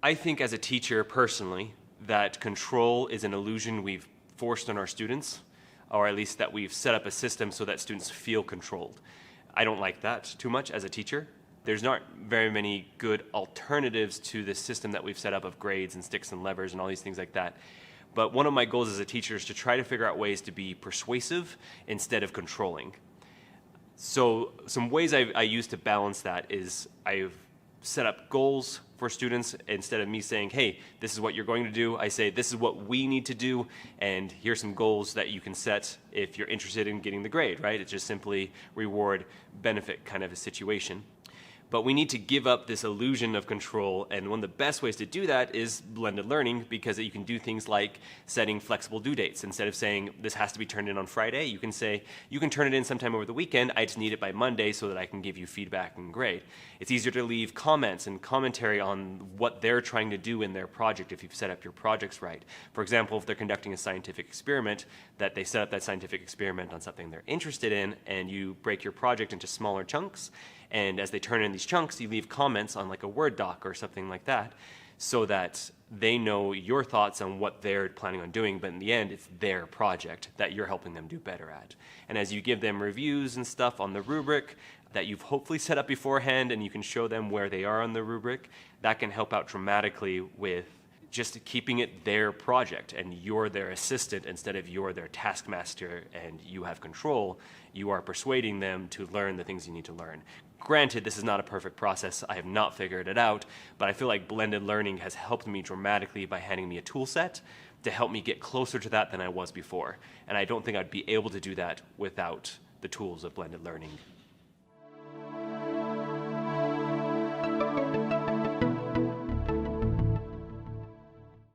I think as a teacher personally that control is an illusion we've forced on our students, or at least that we've set up a system so that students feel controlled. I don't like that too much as a teacher. There's not very many good alternatives to the system that we've set up of grades and sticks and levers and all these things like that. But one of my goals as a teacher is to try to figure out ways to be persuasive instead of controlling. So some ways I use to balance that is I've set up goals for students. Instead of me saying, hey, this is what you're going to do, I say, this is what we need to do, and here's some goals that you can set if you're interested in getting the grade, right? It's just simply reward, benefit kind of a situation. But we need to give up this illusion of control, and one of the best ways to do that is blended learning, because you can do things like setting flexible due dates. Instead of saying this has to be turned in on Friday, you can say you can turn it in sometime over the weekend, I just need it by Monday so that I can give you feedback and grade. It's easier to leave comments and commentary on what they're trying to do in their project if you've set up your projects right. For example, if they're conducting a scientific experiment, that they set up that scientific experiment on something they're interested in, and you break your project into smaller chunks. And as they turn in these chunks, you leave comments on like a Word doc or something like that so that they know your thoughts on what they're planning on doing, but in the end, it's their project that you're helping them do better at. And as you give them reviews and stuff on the rubric that you've hopefully set up beforehand and you can show them where they are on the rubric, that can help out dramatically with just keeping it their project, and you're their assistant instead of you're their taskmaster and you have control. You are persuading them to learn the things you need to learn. Granted, this is not a perfect process. I have not figured it out, but I feel like blended learning has helped me dramatically by handing me a tool set to help me get closer to that than I was before. And I don't think I'd be able to do that without the tools of blended learning.